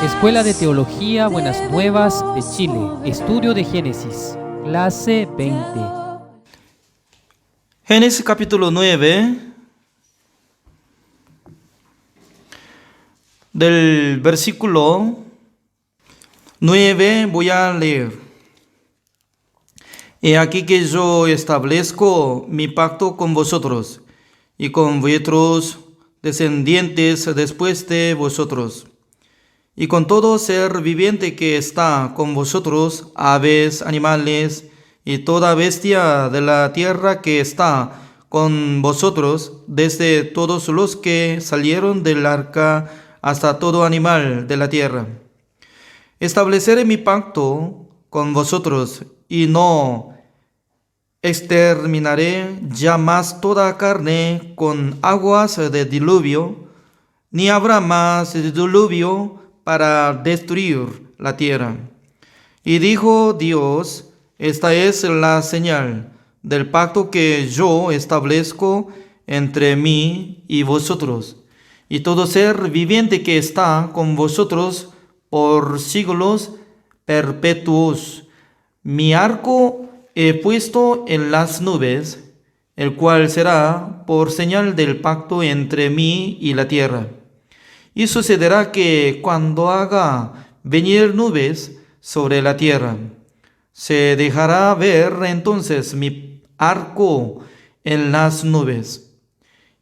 Escuela de Teología Buenas Nuevas de Chile, Estudio de Génesis, clase 20. Génesis capítulo 9, del versículo 9 voy a leer. He aquí que yo establezco mi pacto con vosotros y con vuestros descendientes después de vosotros, y con todo ser viviente que está con vosotros, aves, animales, y toda bestia de la tierra que está con vosotros, desde todos los que salieron del arca hasta todo animal de la tierra. Estableceré mi pacto con vosotros, y no exterminaré ya más toda carne con aguas de diluvio, ni habrá más diluvio para destruir la tierra. Y dijo Dios: esta es la señal del pacto que yo establezco entre mí y vosotros, y todo ser viviente que está con vosotros por siglos perpetuos. Mi arco he puesto en las nubes, el cual será por señal del pacto entre mí y la tierra. Y sucederá que cuando haga venir nubes sobre la tierra, se dejará ver entonces mi arco en las nubes,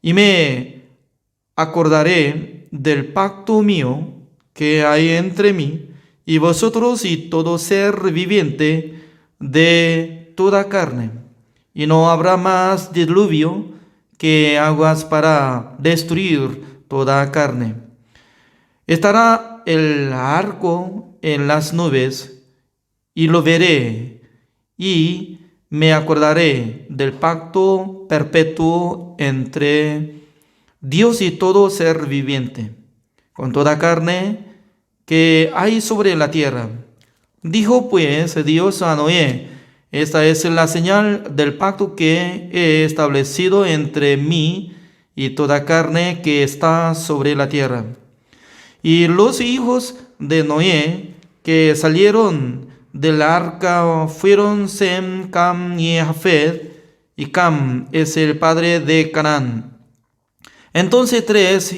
y me acordaré del pacto mío que hay entre mí y vosotros y todo ser viviente de toda carne, y no habrá más diluvio que aguas para destruir toda carne. Estará el arco en las nubes, y lo veré, y me acordaré del pacto perpetuo entre Dios y todo ser viviente, con toda carne que hay sobre la tierra. Dijo pues Dios a Noé: esta es la señal del pacto que he establecido entre mí y toda carne que está sobre la tierra. Y los hijos de Noé que salieron del arca fueron Sem, Cam y Jafet, y Cam es el padre de Canaán. Entonces tres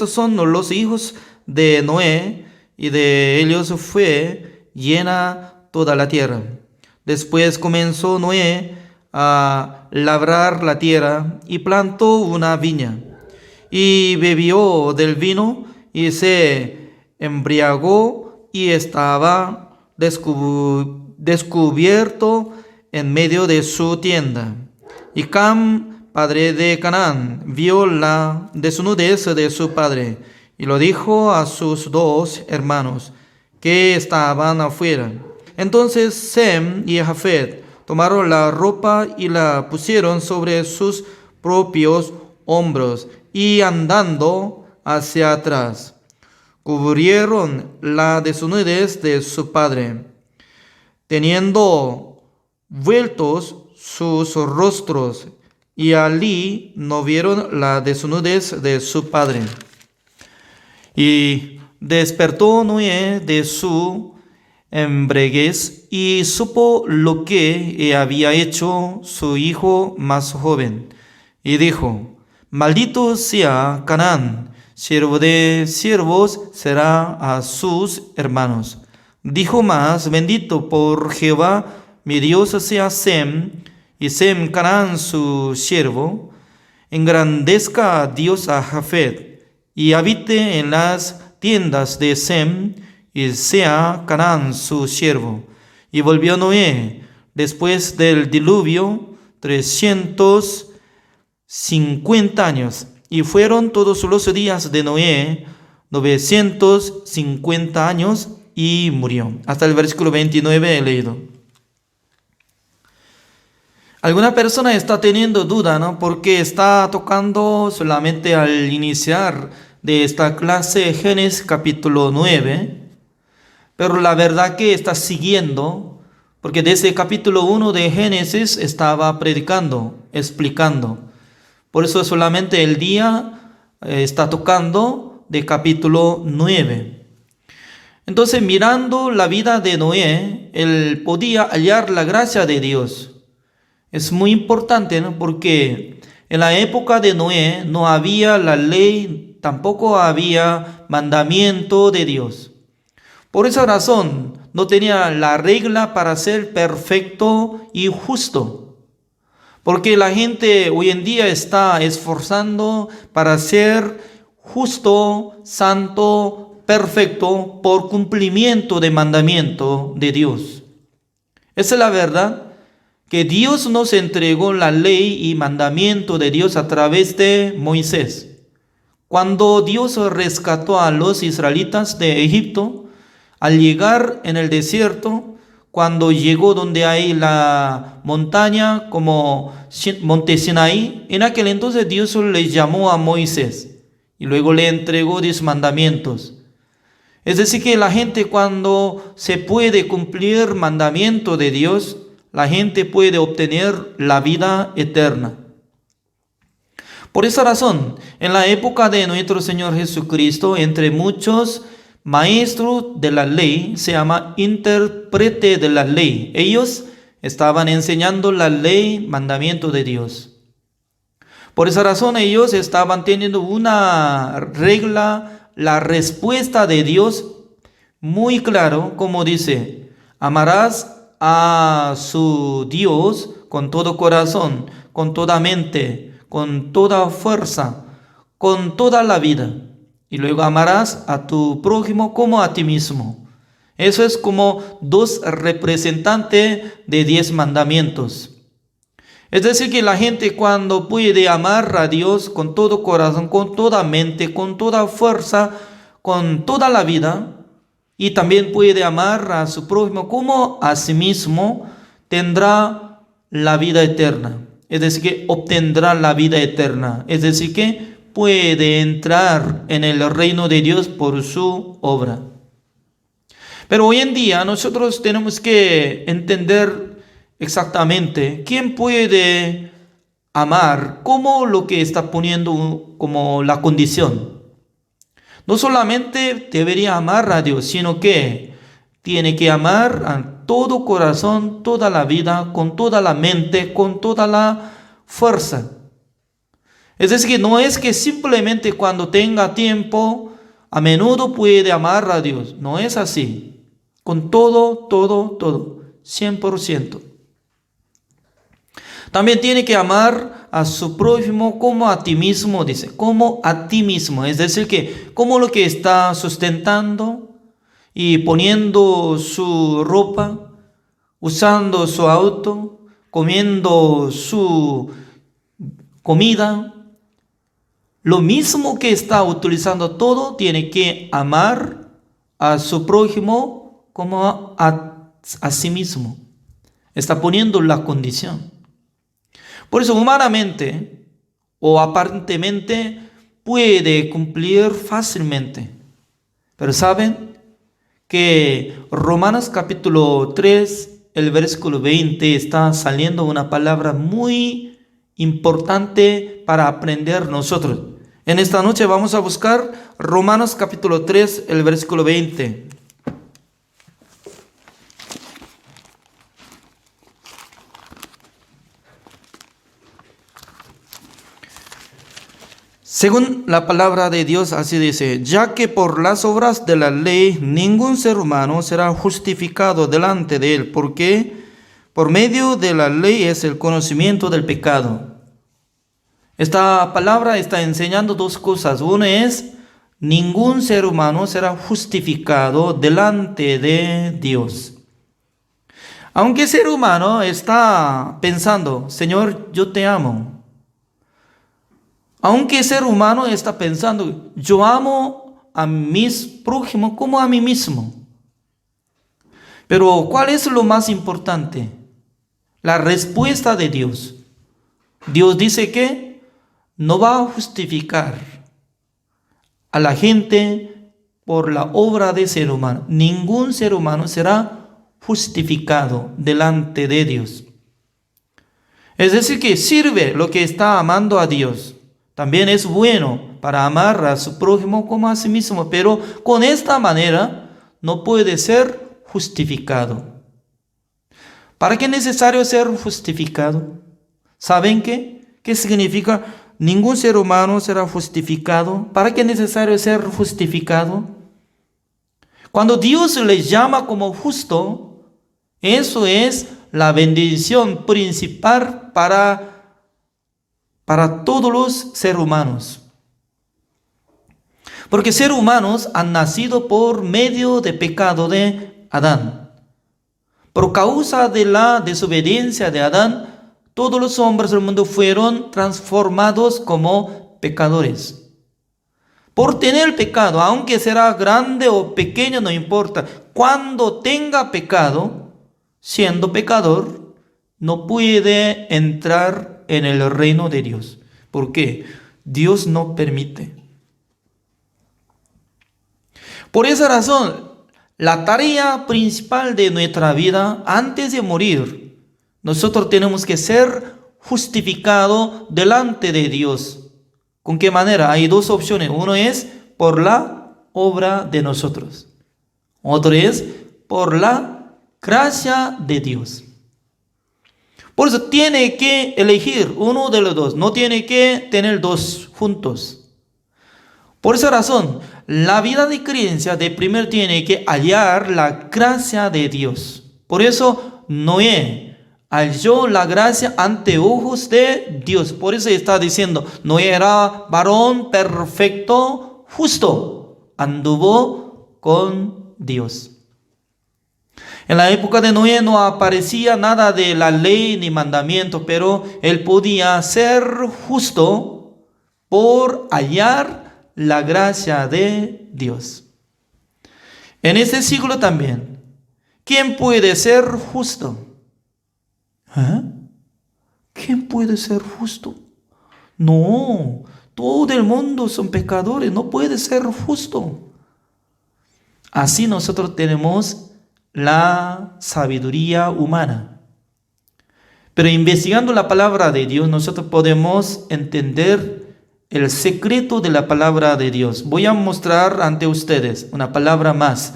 son los hijos de Noé, y de ellos fue llena toda la tierra. Después comenzó Noé a labrar la tierra y plantó una viña, y bebió del vino y se embriagó, y estaba descubierto en medio de su tienda. Y Cam, padre de Canaán, vio la desnudez de su padre, y lo dijo a sus dos hermanos que estaban afuera. Entonces Sem y Jafet tomaron la ropa y la pusieron sobre sus propios hombros, y andando hacia atrás, cubrieron la desnudez de su padre, teniendo vueltos sus rostros, y allí no vieron la desnudez de su padre. Y despertó Noé de su embriaguez, y supo lo que había hecho su hijo más joven, y dijo: maldito sea Canaán, siervo de siervos será a sus hermanos. Dijo más: bendito por Jehová mi Dios sea Sem, y Sem Canaán su siervo. Engrandezca a Dios a Jafet, y habite en las tiendas de Sem, y sea Canaán su siervo. Y volvió Noé después del diluvio 350 años, y fueron todos los días de Noé 950 años, y murió. Hasta el versículo 29 he leído. Alguna persona está teniendo duda, ¿no? Porque está tocando solamente al iniciar de esta clase Génesis capítulo 9, pero la verdad que está siguiendo, porque desde el capítulo 1 de Génesis estaba predicando, explicando. Por eso solamente el día está tocando de capítulo 9. Entonces, mirando la vida de Noé, él podía hallar la gracia de Dios. Es muy importante, ¿no? Porque en la época de Noé no había la ley, tampoco había mandamiento de Dios. Por esa razón, no tenía la regla para ser perfecto y justo. Porque la gente hoy en día está esforzando para ser justo, santo, perfecto por cumplimiento de mandamiento de Dios. Esa es la verdad, que Dios nos entregó la ley y mandamiento de Dios a través de Moisés. Cuando Dios rescató a los israelitas de Egipto, al llegar en el desierto, cuando llegó donde hay la montaña como Monte Sinaí, en aquel entonces Dios le llamó a Moisés y luego le entregó 10 mandamientos. Es decir, que la gente, cuando se puede cumplir mandamiento de Dios, la gente puede obtener la vida eterna. Por esa razón, en la época de nuestro Señor Jesucristo, entre muchos maestros de la ley, se llama intérprete de la ley. Ellos estaban enseñando la ley, mandamiento de Dios. Por esa razón, ellos estaban teniendo una regla, la respuesta de Dios muy claro, como dice: amarás a su Dios con todo corazón, con toda mente, con toda fuerza, con toda la vida. Y luego amarás a tu prójimo como a ti mismo. Eso es como 2 representantes de 10 mandamientos. Es decir, que la gente, cuando puede amar a Dios con todo corazón, con toda mente, con toda fuerza, con toda la vida, y también puede amar a su prójimo como a sí mismo, tendrá la vida eterna. Es decir, que obtendrá la vida eterna. Es decir, que puede entrar en el reino de Dios por su obra. Pero hoy en día nosotros tenemos que entender exactamente quién puede amar, como lo que está poniendo como la condición. No solamente debería amar a Dios, sino que tiene que amar a todo corazón, toda la vida, con toda la mente, con toda la fuerza. Es decir, que no es que simplemente cuando tenga tiempo, a menudo puede amar a Dios. No es así. Con todo, 100%. También tiene que amar a su prójimo como a ti mismo, dice, como a ti mismo. Es decir, que como lo que está sustentando y poniendo su ropa, usando su auto, comiendo su comida, lo mismo que está utilizando todo, tiene que amar a su prójimo como a sí mismo. Está poniendo la condición. Por eso, humanamente o aparentemente puede cumplir fácilmente. Pero ¿saben? Que Romanos capítulo 3, el versículo 20, está saliendo una palabra muy importante para aprender nosotros. En esta noche vamos a buscar Romanos capítulo 3, el versículo 20. Según la palabra de Dios, así dice: ya que por las obras de la ley ningún ser humano será justificado delante de él, porque por medio de la ley es el conocimiento del pecado. Esta palabra está enseñando 2 cosas. Una es: ningún ser humano será justificado delante de Dios. Aunque el ser humano está pensando: Señor, yo te amo. Aunque el ser humano está pensando: yo amo a mis prójimos como a mí mismo. Pero ¿cuál es lo más importante? La respuesta de Dios. Dios dice que no va a justificar a la gente por la obra de ser humano. Ningún ser humano será justificado delante de Dios. Es decir, que sirve lo que está amando a Dios. También es bueno para amar a su prójimo como a sí mismo, pero con esta manera no puede ser justificado. ¿Para qué es necesario ser justificado? ¿Saben qué? ¿Qué significa? Ningún ser humano será justificado. ¿Para qué es necesario ser justificado? Cuando Dios le llama como justo, eso es la bendición principal para todos los seres humanos. Porque seres humanos han nacido por medio del pecado de Adán. Por causa de la desobediencia de Adán, todos los hombres del mundo fueron transformados como pecadores. Por tener pecado, aunque será grande o pequeño, no importa. Cuando tenga pecado, siendo pecador, no puede entrar en el reino de Dios. ¿Por qué? Dios no permite. Por esa razón, la tarea principal de nuestra vida, antes de morir, nosotros tenemos que ser justificados delante de Dios. ¿Con qué manera? Hay dos opciones. Uno es por la obra de nosotros. Otro es por la gracia de Dios. Por eso tiene que elegir uno de los dos. No tiene que tener dos juntos. Por esa razón, la vida de creencia de primero tiene que hallar la gracia de Dios. Por eso Noé halló la gracia ante ojos de Dios. Por eso está diciendo, Noé era varón perfecto, justo, anduvo con Dios. En la época de Noé no aparecía nada de la ley ni mandamiento, pero él podía ser justo por hallar la gracia de Dios. En este siglo también, ¿quién puede ser justo? ¿Quién puede ser justo? No, todo el mundo son pecadores, no puede ser justo. Así nosotros tenemos la sabiduría humana. Pero investigando la palabra de Dios, nosotros podemos entender el secreto de la palabra de Dios. Voy a mostrar ante ustedes una palabra más.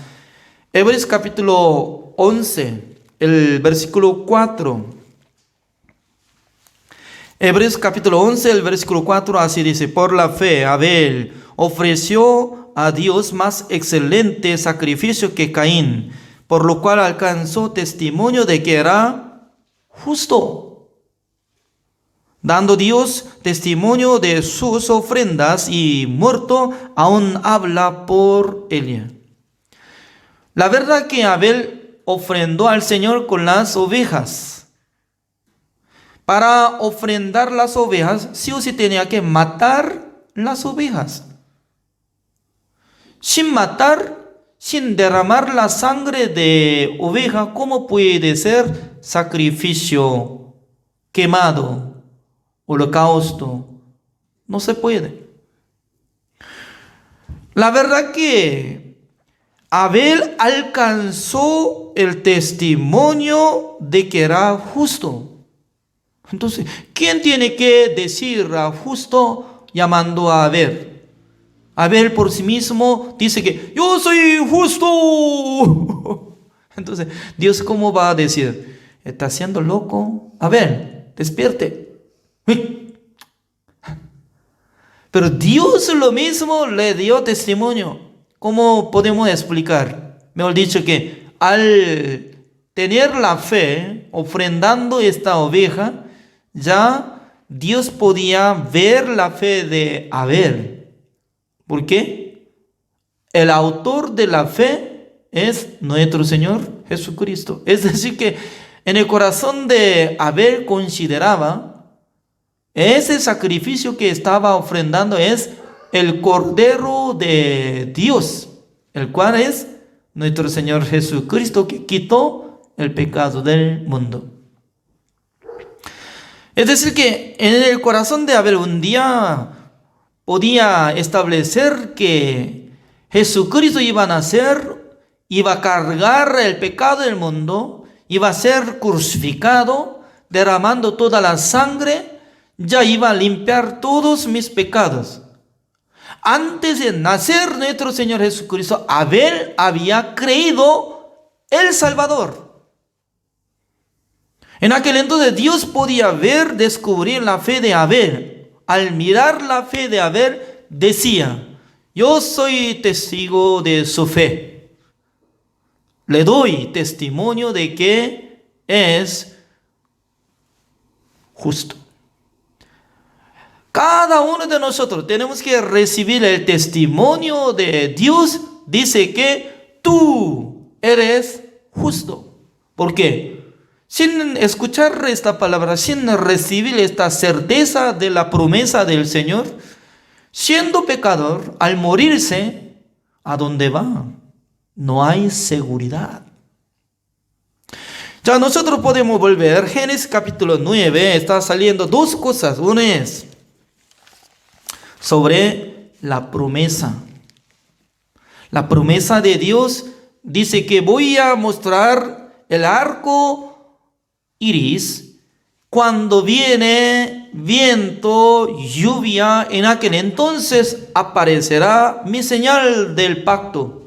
Hebreos capítulo 11, el versículo 4. Hebreos capítulo 11, el versículo 4, así dice: por la fe, Abel ofreció a Dios más excelente sacrificio que Caín, por lo cual alcanzó testimonio de que era justo, dando Dios testimonio de sus ofrendas, y muerto aún habla por ella. La verdad que Abel ofrendó al Señor con las ovejas. Para ofrendar las ovejas, sí o sí tenía que matar las ovejas. Sin matar, sin derramar la sangre de oveja, ¿cómo puede ser sacrificio quemado? Holocausto, no se puede. La verdad que Abel alcanzó el testimonio de que era justo. Entonces, ¿quién tiene que decir a justo llamando a Abel? Abel por sí mismo dice que yo soy justo. Entonces, Dios, ¿cómo va a decir? ¿Está siendo loco? Abel, despierte. Pero Dios lo mismo le dio testimonio. ¿Cómo podemos explicar? Mejor dicho, que al tener la fe, ofrendando esta oveja, ya Dios podía ver la fe de Abel. ¿Por qué? El autor de la fe es nuestro Señor Jesucristo. Es decir, que en el corazón de Abel consideraba ese sacrificio que estaba ofrendando es el Cordero de Dios, el cual es nuestro Señor Jesucristo, que quitó el pecado del mundo. Es decir, que en el corazón de Abel un día podía establecer que Jesucristo iba a nacer, iba a cargar el pecado del mundo, iba a ser crucificado, derramando toda la sangre, ya iba a limpiar todos mis pecados. Antes de nacer nuestro Señor Jesucristo, Abel había creído el Salvador. En aquel entonces Dios podía descubrir la fe de Abel. Al mirar la fe de Abel, decía: yo soy testigo de su fe. Le doy testimonio de que es justo. Cada uno de nosotros tenemos que recibir el testimonio de Dios. Dice que tú eres justo. ¿Por qué? Sin escuchar esta palabra, sin recibir esta certeza de la promesa del Señor, siendo pecador, al morirse, ¿a dónde va? No hay seguridad. Ya nosotros podemos volver. Génesis capítulo 9, está saliendo dos cosas. Una es sobre la promesa. La promesa de Dios dice que voy a mostrar el arco iris cuando viene viento, lluvia. En aquel entonces aparecerá mi señal del pacto.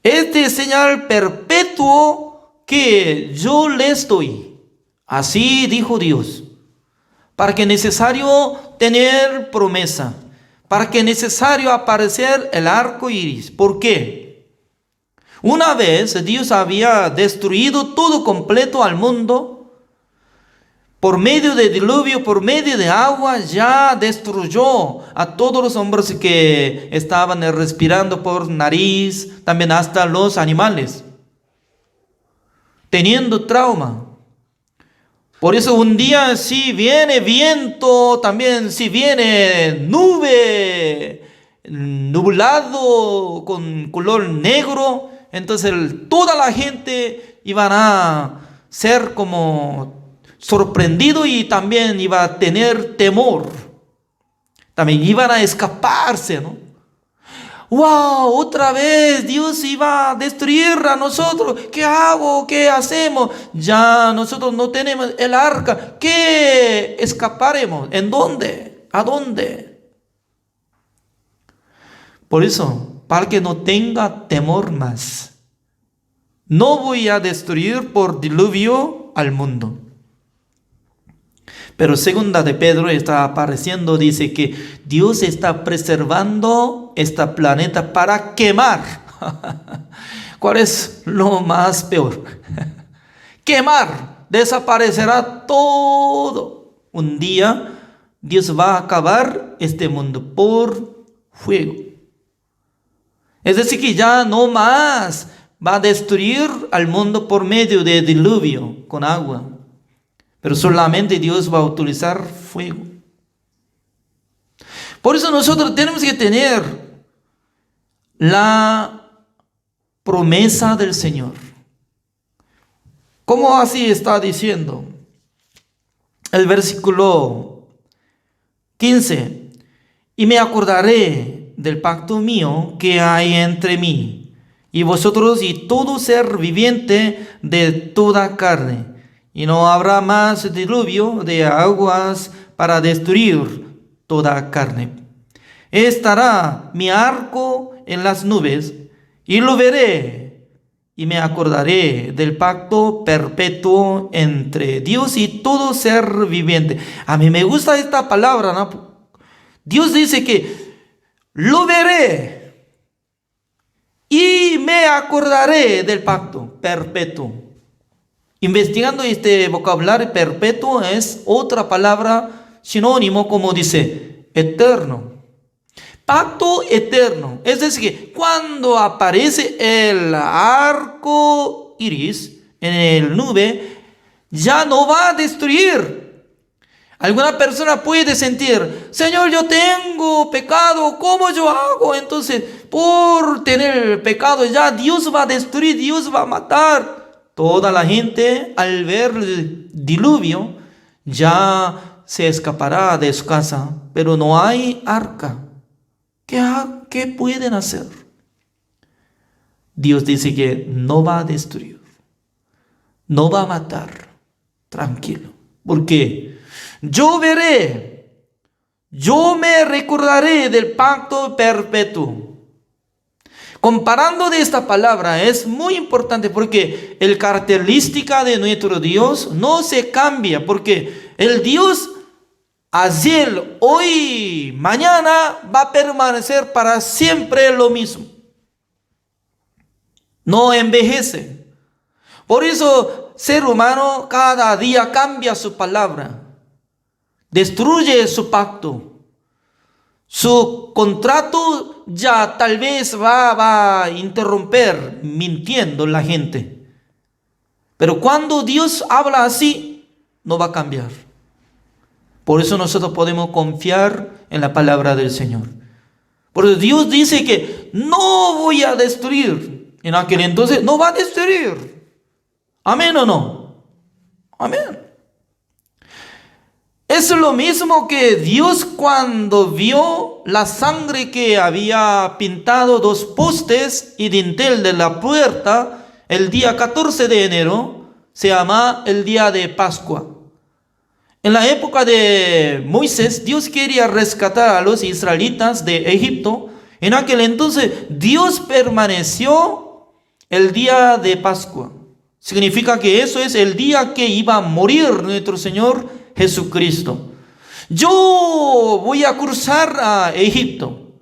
Este señal perpetuo que yo les doy. Así dijo Dios. Para que es necesario tener promesa. Para que es necesario aparecer el arco iris. ¿Por qué? Una vez Dios había destruido todo completo al mundo. Por medio de diluvio, por medio de agua, ya destruyó a todos los hombres que estaban respirando por nariz, también hasta los animales, teniendo trauma. Por eso un día si viene viento, también si viene nube, nublado con color negro, entonces toda la gente iban a ser como sorprendido y también iba a tener temor. También iban a escaparse, ¿no? ¡Wow! Otra vez Dios iba a destruir a nosotros. ¿Qué hago? ¿Qué hacemos? Ya nosotros no tenemos el arca. ¿Qué escaparemos? ¿En dónde? ¿A dónde? Por eso, para que no tenga temor más, no voy a destruir por diluvio al mundo. Pero segunda de Pedro está apareciendo, dice que Dios está preservando este planeta para quemar. ¿Cuál es lo más peor? Quemar, desaparecerá todo. Un día Dios va a acabar este mundo por fuego. Es decir, que ya no más va a destruir al mundo por medio de diluvio con agua. Pero solamente Dios va a utilizar fuego. Por eso nosotros tenemos que tener la promesa del Señor. ¿Cómo así está diciendo? El versículo 15. Y me acordaré del pacto mío que hay entre mí y vosotros y todo ser viviente de toda carne. Y no habrá más diluvio de aguas para destruir toda carne. Estará mi arco en las nubes, y lo veré, y me acordaré del pacto perpetuo entre Dios y todo ser viviente. A mí me gusta esta palabra, ¿no? Dios dice que lo veré, y me acordaré del pacto perpetuo. Investigando este vocabulario, perpetuo es otra palabra sinónimo, como dice eterno. Pacto eterno. Es decir, que cuando aparece el arco iris en el nube, ya no va a destruir. Alguna persona puede sentir: Señor, yo tengo pecado, ¿cómo yo hago? Entonces, por tener pecado, ya Dios va a destruir, Dios va a matar. Toda la gente, al ver el diluvio, ya se escapará de su casa, pero no hay arca. ¿Qué pueden hacer? Dios dice que no va a destruir, no va a matar. Tranquilo. ¿Por qué? Yo yo me recordaré del pacto perpetuo. Comparando de esta palabra es muy importante porque el característica de nuestro Dios no se cambia, porque el Dios ayer, hoy, mañana va a permanecer para siempre lo mismo. No envejece. Por eso, ser humano cada día cambia su palabra, destruye su pacto. Su contrato ya tal vez va a interrumpir mintiendo la gente. Pero cuando Dios habla así, no va a cambiar. Por eso nosotros podemos confiar en la palabra del Señor. Por eso Dios dice que no voy a destruir. En aquel entonces no va a destruir. ¿Amén o no? Amén. Es lo mismo que Dios cuando vio la sangre que había pintado 2 postes y dintel de la puerta el día 14 de enero, se llama el día de Pascua. En la época de Moisés, Dios quería rescatar a los israelitas de Egipto. En aquel entonces, Dios permaneció el día de Pascua. Significa que eso es el día que iba a morir nuestro Señor Jesucristo. Yo voy a cruzar a Egipto.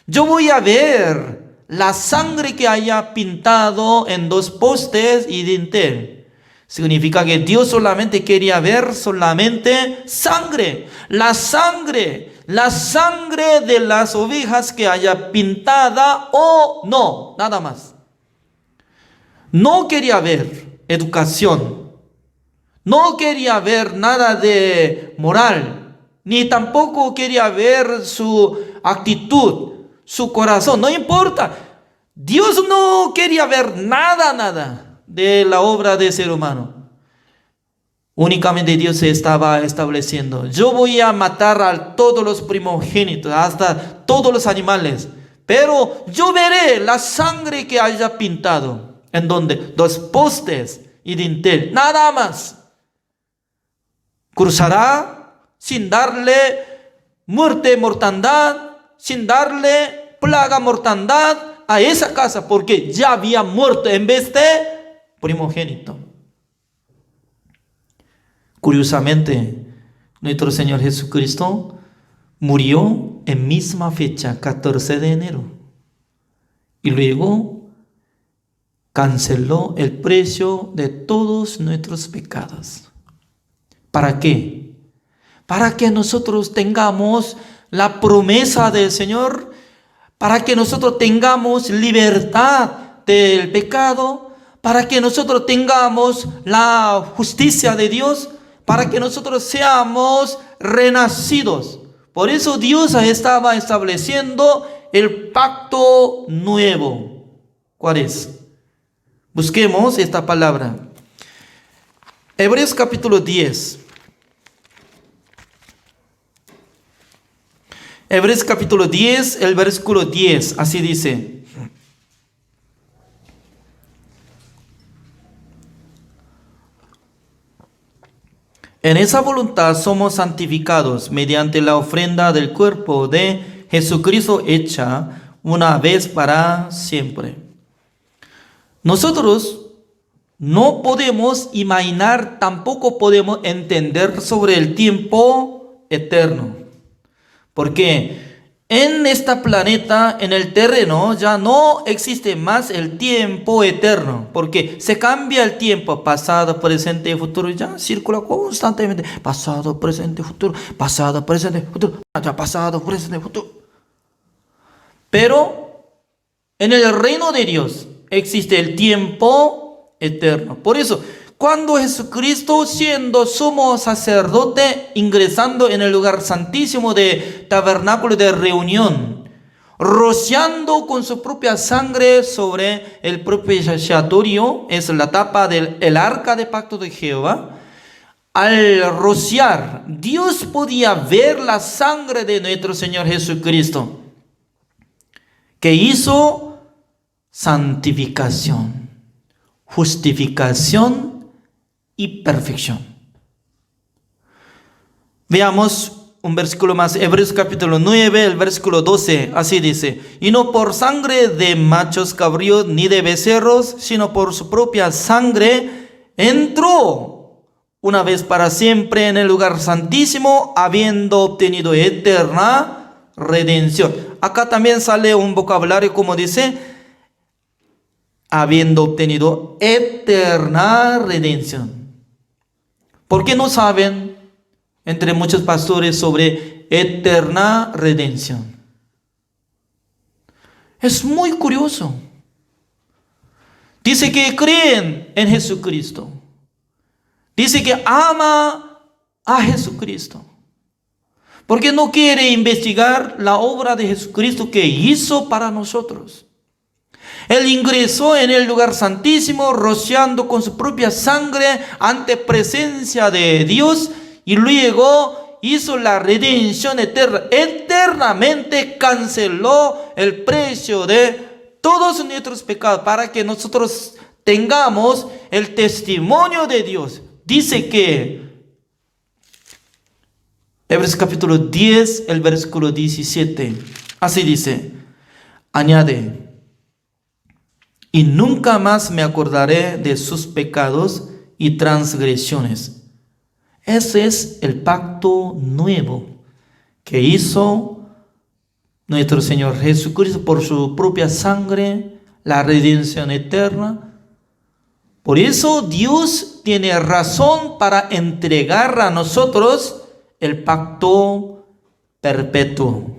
Yo voy a ver la sangre que haya pintado en 2 postes y dintel. Significa que Dios solamente quería ver solamente sangre. La sangre de las ovejas que haya pintada o no, nada más. No quería ver educación. No quería ver nada de moral, ni tampoco quería ver su actitud, su corazón, no importa. Dios no quería ver nada de la obra de ser humano. Únicamente Dios se estaba estableciendo. Yo voy a matar a todos los primogénitos, hasta todos los animales, pero yo veré la sangre que haya pintado, en donde 2 postes y dintel, nada más. Cruzará sin darle mortandad, sin darle plaga mortandad a esa casa, porque ya había muerto en vez de primogénito. Curiosamente, nuestro Señor Jesucristo murió en misma fecha, 14 de enero. Y luego canceló el precio de todos nuestros pecados. ¿Para qué? Para que nosotros tengamos la promesa del Señor, para que nosotros tengamos libertad del pecado, para que nosotros tengamos la justicia de Dios, para que nosotros seamos renacidos. Por eso Dios estaba estableciendo el pacto nuevo. ¿Cuál es? Busquemos esta palabra. Hebreos capítulo 10. Hebreos capítulo 10, el versículo 10, así dice. En esa voluntad somos santificados mediante la ofrenda del cuerpo de Jesucristo hecha una vez para siempre. Nosotros no podemos imaginar, tampoco podemos entender sobre el tiempo eterno. Porque en este planeta, en el terreno, ya no existe más el tiempo eterno. Porque se cambia el tiempo, pasado, presente y futuro. Ya circula constantemente. Pasado, presente, futuro. Pasado, presente, futuro. Ya pasado, presente, futuro. Pero en el reino de Dios existe el tiempo eterno. Por eso, cuando Jesucristo, siendo sumo sacerdote, ingresando en el lugar santísimo de tabernáculo de reunión, rociando con su propia sangre sobre el propiciatorio, es la tapa del arca de pacto de Jehová, al rociar, Dios podía ver la sangre de nuestro Señor Jesucristo, que hizo santificación, justificación y perfección. Veamos un versículo más, Hebreos capítulo 9, el versículo 12, así dice: y no por sangre de machos cabríos ni de becerros, sino por su propia sangre entró una vez para siempre en el lugar santísimo, habiendo obtenido eterna redención. Acá también sale un vocabulario como dice, habiendo obtenido eterna redención. ¿Por qué no saben entre muchos pastores sobre eterna redención? Es muy curioso. Dice que creen en Jesucristo. Dice que ama a Jesucristo. Porque no quiere investigar la obra de Jesucristo que hizo para nosotros. Él ingresó en el lugar santísimo, rociando con su propia sangre ante presencia de Dios, y luego hizo la redención eterna. Eternamente canceló el precio de todos nuestros pecados para que nosotros tengamos el testimonio de Dios. Dice que Hebreos capítulo 10, el versículo 17, así dice, añade: y nunca más me acordaré de sus pecados y transgresiones. Ese es el pacto nuevo que hizo nuestro Señor Jesucristo por su propia sangre, la redención eterna. Por eso Dios tiene razón para entregar a nosotros el pacto perpetuo.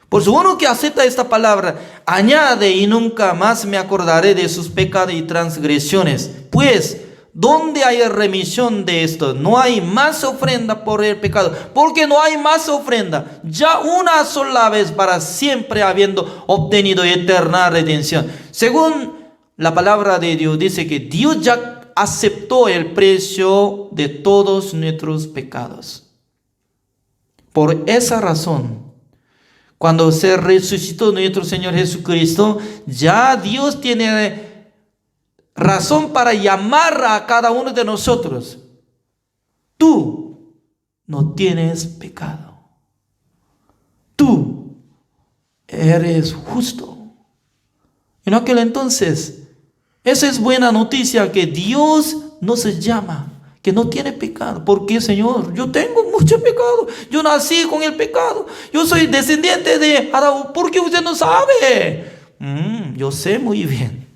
Por eso uno que acepta esta palabra, añade: y nunca más me acordaré de sus pecados y transgresiones. Pues, ¿dónde hay remisión de esto? No hay más ofrenda por el pecado, porque no hay más ofrenda. Ya una sola vez para siempre, habiendo obtenido eterna redención. Según la palabra de Dios, dice que Dios ya aceptó el precio de todos nuestros pecados. Por esa razón, cuando se resucitó nuestro Señor Jesucristo, ya Dios tiene razón para llamar a cada uno de nosotros: tú no tienes pecado, tú eres justo. En aquel entonces, esa es buena noticia, que Dios nos llama, que no tiene pecado. ¿Por qué, Señor? Yo tengo mucho pecado. Yo nací con el pecado. Yo soy descendiente de Adán. ¿Por qué usted no sabe? Yo sé muy bien.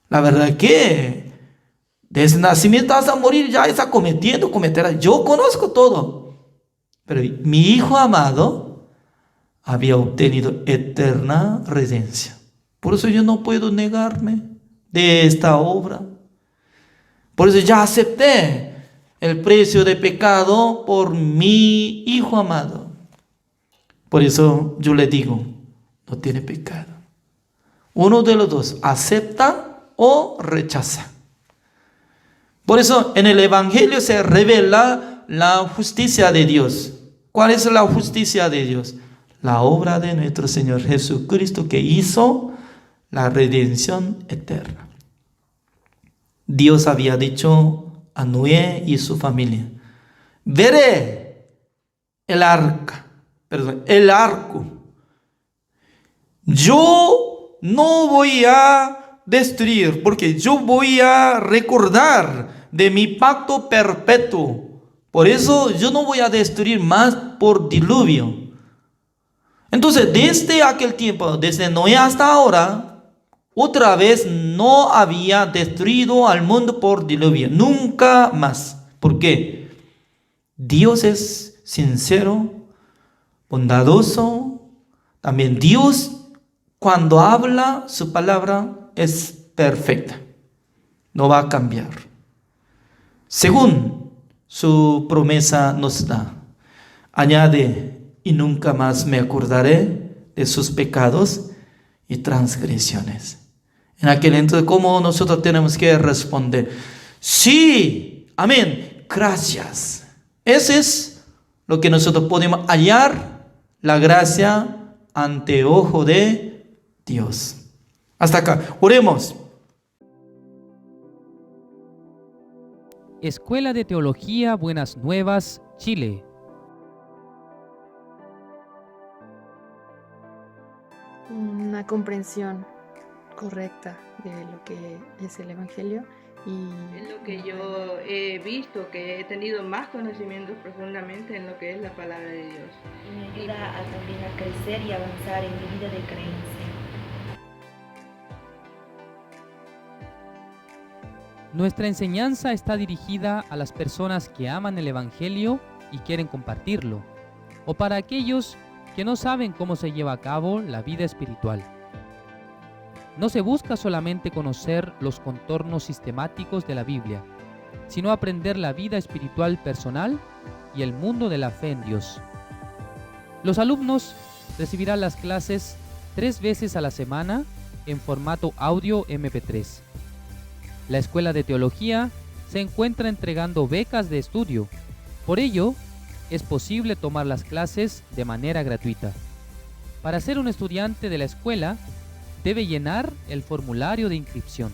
La verdad que desde nacimiento hasta morir ya está cometerá. Yo conozco todo. Pero mi Hijo amado había obtenido eterna redención. Por eso yo no puedo negarme de esta obra. Por eso ya acepté el precio de pecado por mi Hijo amado. Por eso yo le digo, no tiene pecado. Uno de los dos, acepta o rechaza. Por eso en el Evangelio se revela la justicia de Dios. ¿Cuál es la justicia de Dios? La obra de nuestro Señor Jesucristo, que hizo la redención eterna. Dios había dicho a Noé y su familia: veré el arco. Yo no voy a destruir, porque yo voy a recordar de mi pacto perpetuo. Por eso yo no voy a destruir más por diluvio. Entonces, desde aquel tiempo, desde Noé hasta ahora, otra vez no había destruido al mundo por diluvio. Nunca más. ¿Por qué? Dios es sincero, bondadoso. También Dios, cuando habla, su palabra es perfecta. No va a cambiar. Según su promesa nos da. Añade: y nunca más me acordaré de sus pecados y transgresiones. En aquel entonces, ¿cómo nosotros tenemos que responder? Sí, amén, gracias. Ese es lo que nosotros podemos hallar, la gracia ante ojo de Dios. Hasta acá, oremos. Escuela de Teología Buenas Nuevas, Chile. una comprensión correcta de lo que es el Evangelio. Y Es lo que yo he visto, que he tenido más conocimientos profundamente en lo que es la palabra de Dios. Y me ayuda también a crecer y avanzar en mi vida de creencia. Nuestra enseñanza está dirigida a las personas que aman el Evangelio y quieren compartirlo, o para aquellos que no saben cómo se lleva a cabo la vida espiritual. No se busca solamente conocer los contornos sistemáticos de la Biblia, sino aprender la vida espiritual personal y el mundo de la fe en Dios. Los alumnos recibirán las clases 3 veces a la semana en formato audio MP3. La Escuela de Teología se encuentra entregando becas de estudio. Por ello, es posible tomar las clases de manera gratuita. Para ser un estudiante de la escuela, debe llenar el formulario de inscripción.